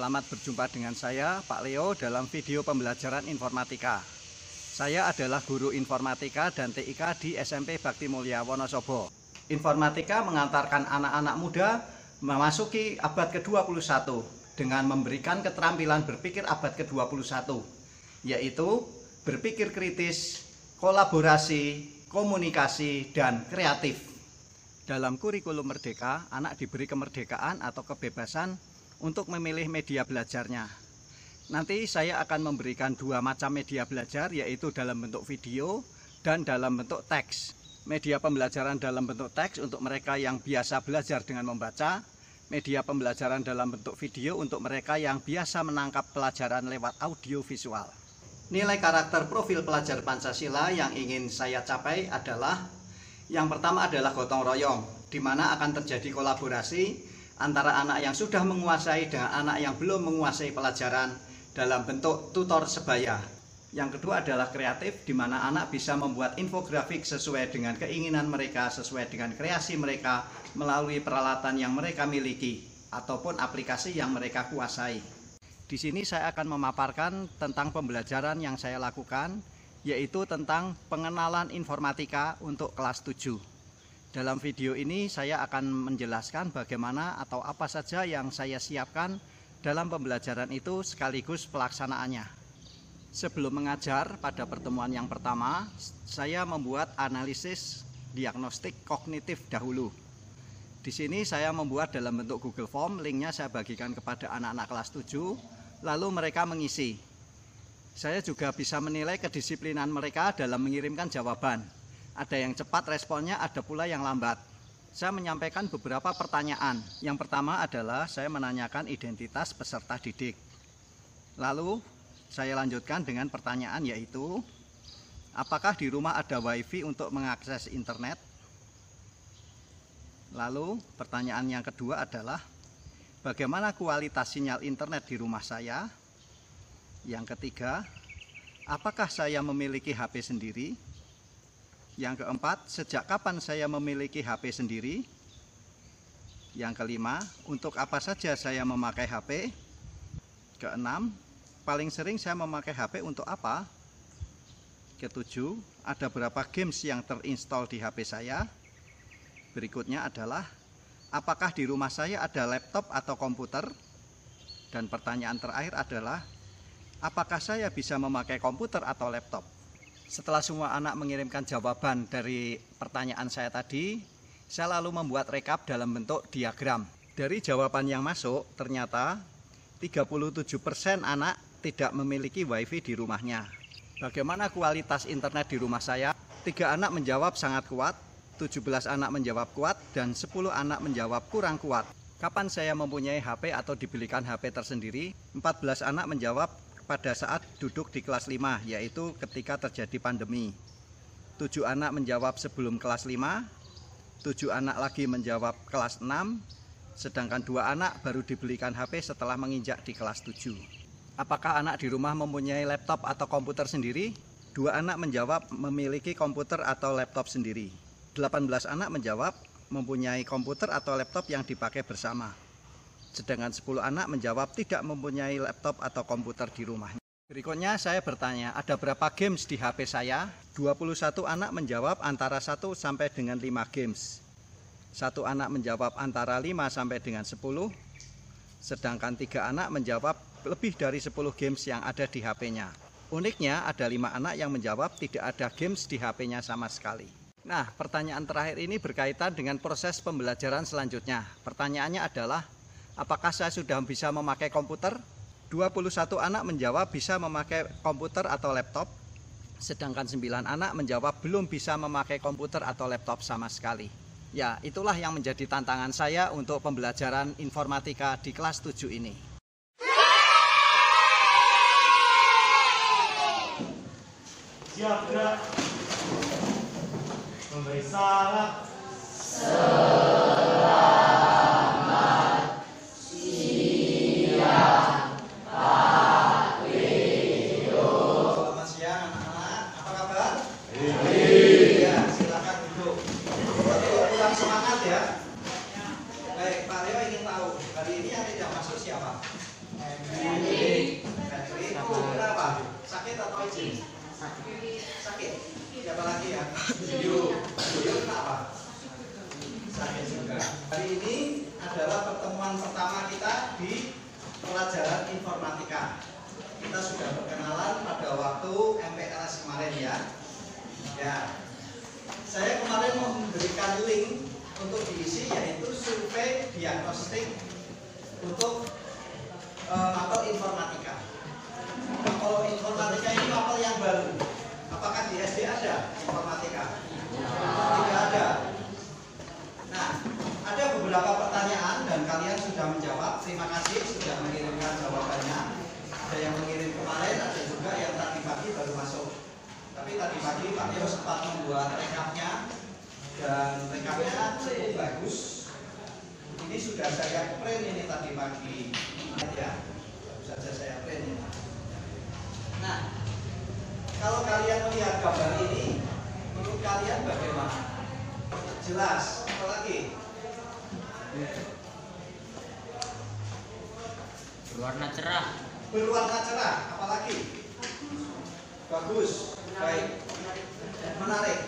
Selamat berjumpa dengan saya, Pak Leo, dalam video pembelajaran informatika. Saya adalah guru informatika dan TIK di SMP Bakti Mulya Wonosobo. Informatika mengantarkan anak-anak muda memasuki abad ke-21 dengan memberikan keterampilan berpikir abad ke-21, yaitu berpikir kritis, kolaborasi, komunikasi, dan kreatif. Dalam kurikulum Merdeka, anak diberi kemerdekaan atau kebebasan untuk memilih media belajarnya. Nanti saya akan memberikan dua macam media belajar, yaitu dalam bentuk video dan dalam bentuk teks. Media pembelajaran dalam bentuk teks untuk mereka yang biasa belajar dengan membaca, media pembelajaran dalam bentuk video untuk mereka yang biasa menangkap pelajaran lewat audio visual. Nilai karakter profil pelajar Pancasila yang ingin saya capai adalah: yang pertama adalah gotong royong, di mana akan terjadi kolaborasi antara anak yang sudah menguasai dengan anak yang belum menguasai pelajaran dalam bentuk tutor sebaya. Yang kedua adalah kreatif, di mana anak bisa membuat infografik sesuai dengan keinginan mereka, sesuai dengan kreasi mereka melalui peralatan yang mereka miliki ataupun aplikasi yang mereka kuasai. Di sini saya akan memaparkan tentang pembelajaran yang saya lakukan, yaitu tentang pengenalan informatika untuk kelas 7. Dalam video ini saya akan menjelaskan bagaimana atau apa saja yang saya siapkan dalam pembelajaran itu sekaligus pelaksanaannya. Sebelum mengajar pada pertemuan yang pertama, saya membuat analisis diagnostik kognitif dahulu. Di sini saya membuat dalam bentuk Google Form, linknya saya bagikan kepada anak-anak kelas 7, lalu mereka mengisi. Saya juga bisa menilai kedisiplinan mereka dalam mengirimkan jawaban. Ada yang cepat responnya, ada pula yang lambat. Saya menyampaikan beberapa pertanyaan. Yang pertama adalah saya menanyakan identitas peserta didik. Lalu saya lanjutkan dengan pertanyaan, yaitu apakah di rumah ada wifi untuk mengakses internet? Lalu pertanyaan yang kedua adalah bagaimana kualitas sinyal internet di rumah saya? Yang ketiga, apakah saya memiliki HP sendiri? Yang keempat, sejak kapan saya memiliki HP sendiri? Yang kelima, untuk apa saja saya memakai HP? Keenam, paling sering saya memakai HP untuk apa? Ketujuh, ada berapa games yang terinstall di HP saya? Berikutnya adalah, apakah di rumah saya ada laptop atau komputer? Dan pertanyaan terakhir adalah, apakah saya bisa memakai komputer atau laptop? Setelah semua anak mengirimkan jawaban dari pertanyaan saya tadi, saya lalu membuat rekap dalam bentuk diagram. Dari jawaban yang masuk, ternyata 37% anak tidak memiliki wifi di rumahnya. Bagaimana kualitas internet di rumah saya? 3 anak menjawab sangat kuat, 17 anak menjawab kuat, dan 10 anak menjawab kurang kuat. Kapan saya mempunyai HP atau dibelikan HP tersendiri? 14 anak menjawab pada saat duduk di kelas 5, yaitu ketika terjadi pandemi. 7 anak menjawab sebelum kelas 5, 7 anak lagi menjawab kelas 6, sedangkan 2 anak baru dibelikan HP setelah menginjak di kelas 7. Apakah anak di rumah mempunyai laptop atau komputer sendiri? 2 anak menjawab memiliki komputer atau laptop sendiri. 18 anak menjawab mempunyai komputer atau laptop yang dipakai bersama. Sedangkan 10 anak menjawab tidak mempunyai laptop atau komputer di rumahnya. Berikutnya saya bertanya, ada berapa games di HP saya? 21 anak menjawab antara 1 sampai dengan 5 games. 1 anak menjawab antara 5 sampai dengan 10. Sedangkan 3 anak menjawab lebih dari 10 games yang ada di HP-nya. Uniknya ada 5 anak yang menjawab tidak ada games di HP-nya sama sekali. Nah, pertanyaan terakhir ini berkaitan dengan proses pembelajaran selanjutnya. Pertanyaannya adalah, apakah saya sudah bisa memakai komputer? 21 anak menjawab bisa memakai komputer atau laptop, sedangkan 9 anak menjawab belum bisa memakai komputer atau laptop sama sekali. Ya, itulah yang menjadi tantangan saya untuk pembelajaran informatika di kelas 7 ini. Siap gerak. Memberi salam. Semangat ya. Baik, Pak Leo ingin tahu hari ini yang tidak masuk siapa? sini? Sakit. Siapa lagi ya? Yuyun. Yuyun kenapa? Sakit juga. Hari ini adalah pertemuan pertama kita di pelajaran informatika. Kita sudah berkenalan pada waktu MPLS kemarin ya. Ya. Saya kemarin memberikan link untuk diisi, yaitu survei diagnostik untuk mapel informatika. Mapel informatika ini mapel yang baru. Apakah di SD ada informatika? Tidak ada. Nah, ada beberapa pertanyaan dan kalian sudah menjawab. Terima kasih sudah mengirimkan jawabannya. Ada yang mengirim kemarin, ada juga yang tadi pagi baru masuk. Tapi tadi pagi Pak Tio sempat membuat rekapnya dan rekapnya cukup bagus. Ini sudah saya print ini tadi pagi. Ya, baru saja saya print ini. Nah, kalau kalian melihat gambar ini, menurut kalian bagaimana? Jelas, apalagi? Berwarna cerah. Berwarna cerah, apalagi? Bagus, baik, menarik.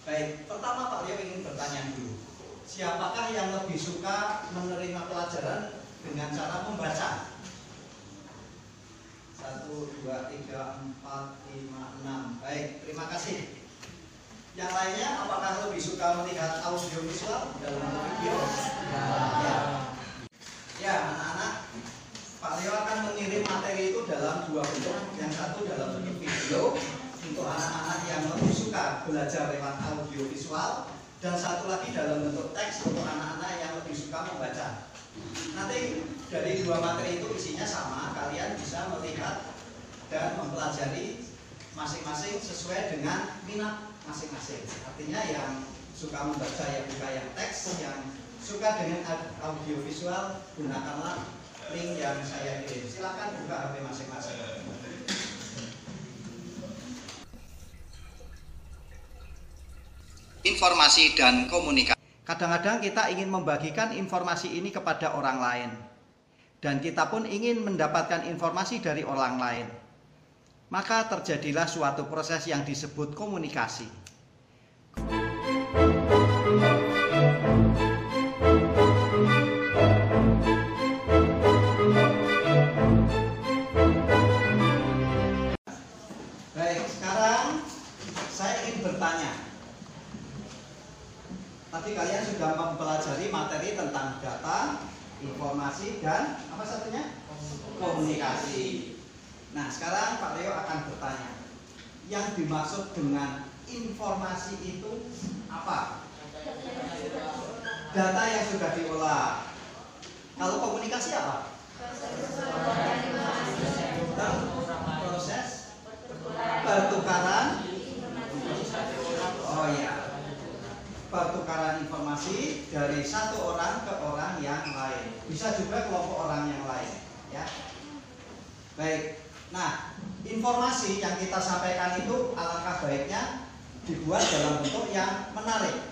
Baik, pertama Pak Leo ingin bertanya dulu. Siapakah yang lebih suka menerima pelajaran dengan cara membaca? 1, 2, 3, 4, 5, 6. Baik, terima kasih. Yang lainnya, apakah lebih suka melihat audio visual dalam bentuk video? Ya, anak-anak, Pak Leo akan mengirim materi itu dalam dua bentuk. Yang satu dalam bentuk video untuk anak-anak yang lebih suka belajar lewat audio visual, dan satu lagi dalam bentuk teks untuk anak-anak yang lebih suka membaca. Nanti dari dua materi itu isinya sama, kalian bisa melihat dan mempelajari masing-masing sesuai dengan minat masing-masing. Artinya yang suka membaca ya buka yang teks, yang suka dengan audio visual gunakanlah link yang saya kirim. Silakan buka HP masing-masing. Informasi dan komunikasi. Kadang-kadang kita ingin membagikan informasi ini kepada orang lain, dan kita pun ingin mendapatkan informasi dari orang lain. Maka terjadilah suatu proses yang disebut komunikasi. Baik, sekarang saya ingin bertanya. Tadi kalian sudah mempelajari materi tentang data, informasi, dan apa satunya? Komunikasi. Nah, sekarang Pak Leo akan bertanya. Yang dimaksud dengan informasi itu apa? Data yang sudah diolah. Kalau komunikasi apa? Proses pertukaran. Oh ya. Pertukaran informasi dari satu orang ke orang yang lain. Bisa juga kelompok orang yang lain, ya. Baik. Nah, informasi yang kita sampaikan itu alangkah baiknya dibuat dalam bentuk yang menarik.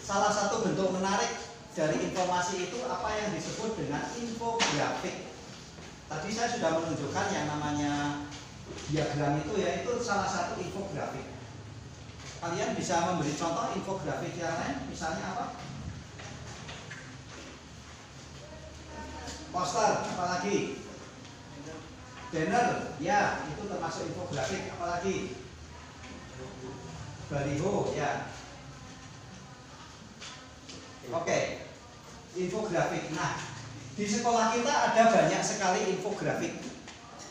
Salah satu bentuk menarik dari informasi itu apa yang disebut dengan infografik. Tadi saya sudah menunjukkan yang namanya diagram itu, yaitu salah satu infografik. Kalian bisa memberi contoh infografik yang lain, misalnya apa? Poster, apalagi? Banner, ya, itu termasuk infografik, apalagi? Baliho, ya. Oke, infografik. Nah, di sekolah kita ada banyak sekali infografik.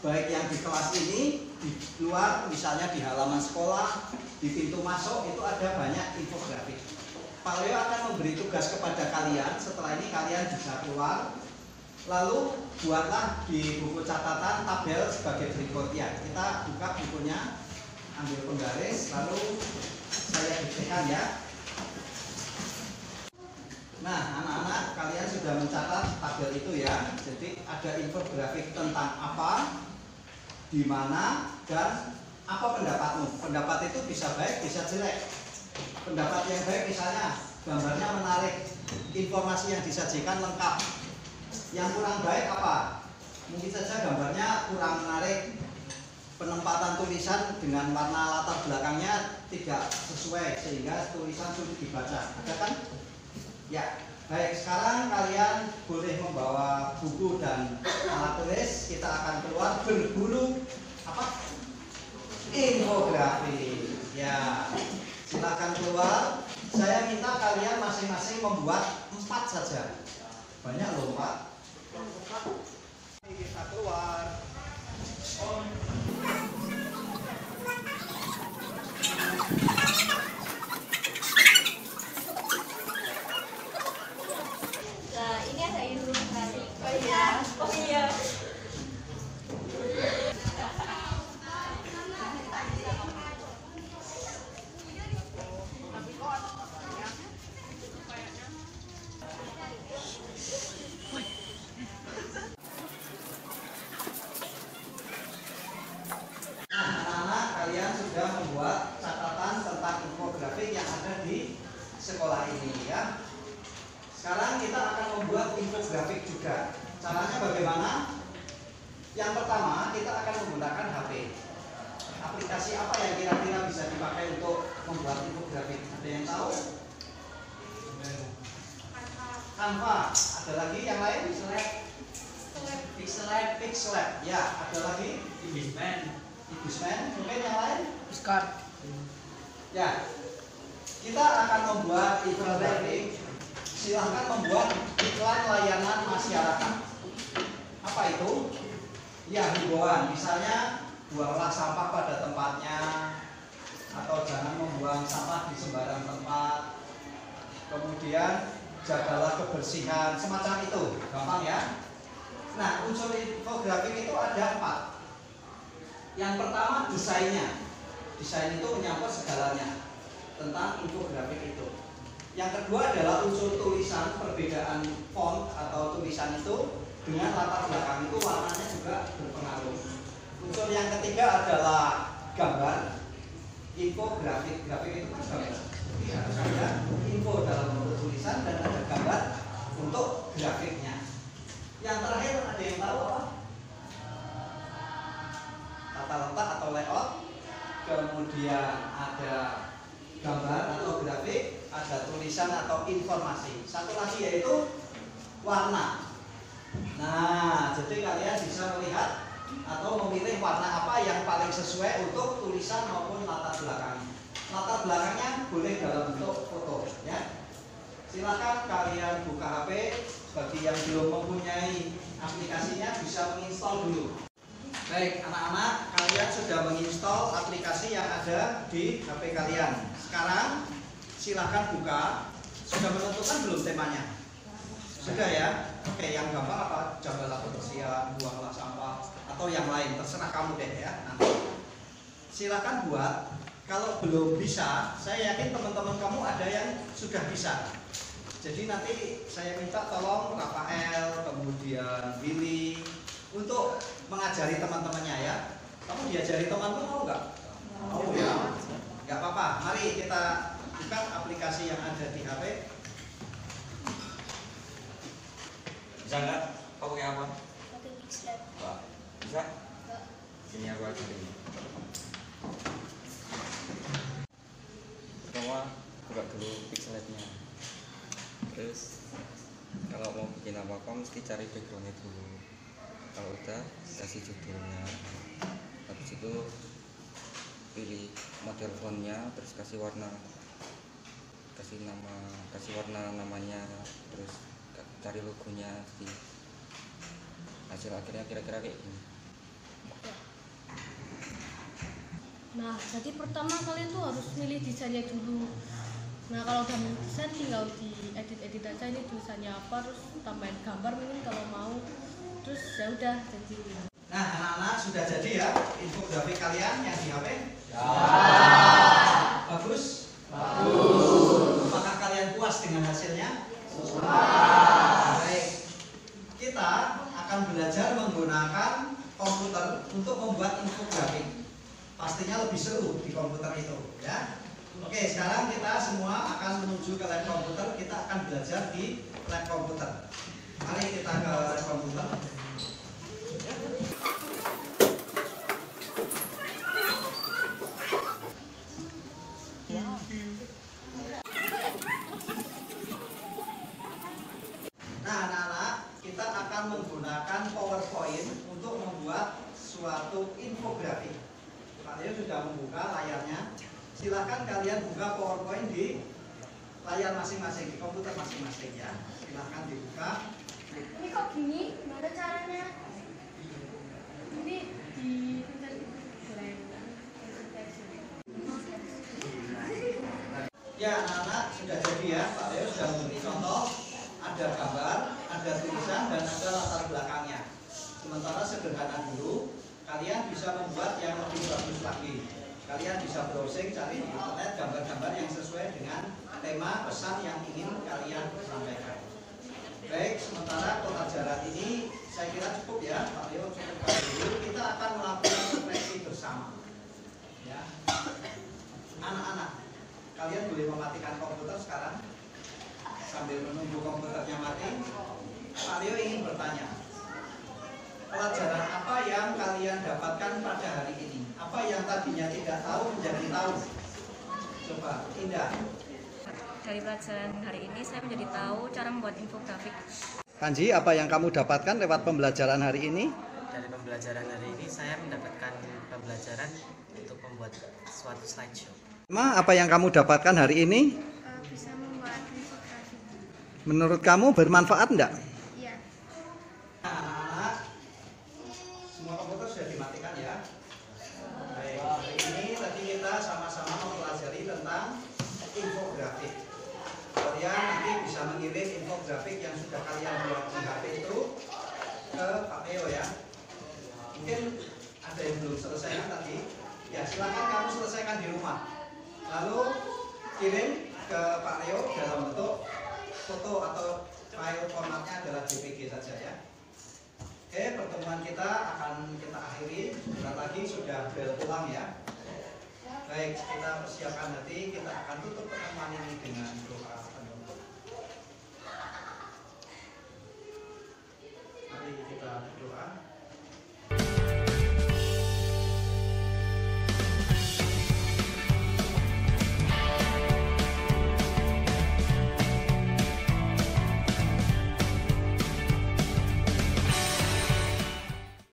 Baik yang di kelas ini, di luar, misalnya di halaman sekolah, di pintu masuk, itu ada banyak infografik. Pak Leo akan memberi tugas kepada kalian. Setelah ini kalian bisa keluar, lalu buatlah di buku catatan tabel sebagai berikut ya. Kita buka bukunya, ambil penggaris, lalu saya diktekan ya. Nah, anak-anak, kalian sudah mencatat tabel itu ya. Jadi ada infografik tentang apa, di mana, dan apa pendapatmu. Pendapat itu bisa baik, bisa jelek. Pendapat yang baik misalnya gambarnya menarik, informasi yang disajikan lengkap. Yang kurang baik apa? Mungkin saja gambarnya kurang menarik, penempatan tulisan dengan warna latar belakangnya tidak sesuai sehingga tulisan sulit dibaca. Ada kan? Ya. Baik, sekarang kalian boleh membawa buku dan alat tulis. Kita akan keluar berburu apa? Infografi. Ya, silakan keluar. Saya minta kalian masing-masing membuat 4 saja. Banyak loh 4. Kita keluar. Nah, ini ada ilustrasi. Oh iya. Oh iya. Sudah membuat catatan tentang infografik yang ada di sekolah ini ya. Sekarang kita akan membuat infografik juga. Caranya bagaimana? Yang pertama kita akan menggunakan HP. Aplikasi apa yang kira-kira bisa dipakai untuk membuat infografik? Ada yang tahu? Canva. Ada lagi yang lain? Pixelab. Ya, ada lagi? Ibisman. Mungkin yang lain? Discord. Ya, kita akan membuat infografik. Silahkan membuat iklan layanan masyarakat. Apa itu? Ya, himbauan. Misalnya, buanglah sampah pada tempatnya, atau jangan membuang sampah di sembarang tempat. Kemudian, jagalah kebersihan. Semacam itu. Gampang ya? Nah, unsur infografik itu ada 4. Yang pertama desainnya. Desain itu menyangkut segalanya tentang infografik itu. Yang kedua adalah unsur tulisan, perbedaan font atau tulisan itu dengan latar belakang itu warnanya juga berpengaruh. Unsur yang ketiga adalah gambar. Infografik, grafik itu kan gambar. Jadi harus ada info dalam bentuk tulisan dan ada gambar untuk grafiknya. Yang terakhir ada yang tahu apa? Tata letak atau layout, kemudian ada gambar atau grafik, ada tulisan atau informasi. Satu lagi yaitu warna. Nah, jadi kalian bisa melihat atau memilih warna apa yang paling sesuai untuk tulisan maupun latar belakangnya. Latar belakangnya boleh dalam bentuk foto, ya. Silakan kalian buka HP. Bagi yang belum mempunyai aplikasinya bisa menginstal dulu. Baik, anak-anak, kalian sudah menginstal aplikasi yang ada di HP kalian. Sekarang silakan buka. Sudah menentukan belum temanya? Sudah ya? Oke, yang gampang apa? Jagalah kebersihan, buanglah sampah, atau yang lain, terserah kamu deh ya. Nanti silakan buat. Kalau belum bisa, saya yakin teman-teman kamu ada yang sudah bisa. Jadi nanti saya minta tolong Rafael, kemudian Billy untuk mengajari teman-temannya ya. Kamu diajari temanmu mau nggak? Mau ya? Nggak apa-apa. Mari kita buka aplikasi yang ada di HP. Bisa nggak? Kau pakai apa? Pakai Pixelab. Pak, bisa? Sini aku ajarin. Pertama, buka dulu Pixelabnya. Terus, kalau mau bikin apa-apa mesti cari backgroundnya dulu. Kalau udah, kasih judulnya. Habis itu pilih model fontnya, terus kasih warna, kasih nama, kasih warna namanya, terus cari logonya di hasil akhirnya kira-kira kayak gini. Nah, jadi pertama kalian tuh harus milih desainnya dulu. Nah, kalau udah milih desain tinggal diedit aja ini tulisannya apa, terus tambahin gambar mungkin kalau mau. Terus ya udah jadi. Nah, anak-anak sudah jadi ya infografik kalian yang di HP? Ya. Bagus? Bagus. Apakah kalian puas dengan hasilnya? Puas. Baik. Kita akan belajar menggunakan komputer untuk membuat infografik. Pastinya lebih seru di komputer itu, ya. Oke, sekarang kita semua akan menuju ke lab komputer. Kita akan belajar di lab komputer. Mari kita ke lab komputer. infografi. Pak Leo sudah membuka layarnya. Silahkan kalian buka PowerPoint di layar masing-masing, di komputer masing-masing ya. Silahkan dibuka. Ini kok gini? Gimana caranya? Ini di Ya anak-anak sudah jadi ya, Pak Leo sudah memberi contoh. Ada gambar, ada tulisan, dan ada latar belakangnya. Sementara sederhana dulu, kalian bisa membuat yang lebih bagus lagi. Kalian bisa browsing, cari di internet gambar-gambar yang sesuai dengan tema pesan yang ingin kalian sampaikan. Baik, sementara pelajaran ini saya kira cukup ya, Pak Leo cukupkan dulu. Kita akan melakukan refleksi bersama. Ya, anak-anak, kalian boleh mematikan komputer sekarang sambil menunggu komputernya mati. Pak Leo ingin bertanya, pelajaran apa yang kalian dapatkan pada hari ini? Apa yang tadinya tidak tahu menjadi tahu? Coba, Indah. Dari pelajaran hari ini saya menjadi tahu cara membuat infografik. Kanji, apa yang kamu dapatkan lewat pembelajaran hari ini? Dari pembelajaran hari ini saya mendapatkan pembelajaran untuk membuat suatu slideshow. Ma, apa yang kamu dapatkan hari ini? Bisa membuat infografik. Menurut kamu bermanfaat enggak? Iya. Anak-anak, semua komputer sudah dimatikan ya. Baik, hari ini tadi kita sama-sama mempelajari tentang infografik. Kalian nanti bisa mengirim infografik yang sudah kalian buat di HP itu ke Pak Leo ya. Mungkin ada yang belum selesai kan tadi? Ya silakan kamu selesaikan di rumah. Lalu kirim ke Pak Leo dalam bentuk foto atau file formatnya adalah JPG saja ya. Oke, pertemuan kita akan kita akhiri. Sebentar lagi sudah bel pulang ya. Baik, kita persiapkan nanti. Kita akan tutup pertemuan ini dengan doa penutup. Mari kita berdoa.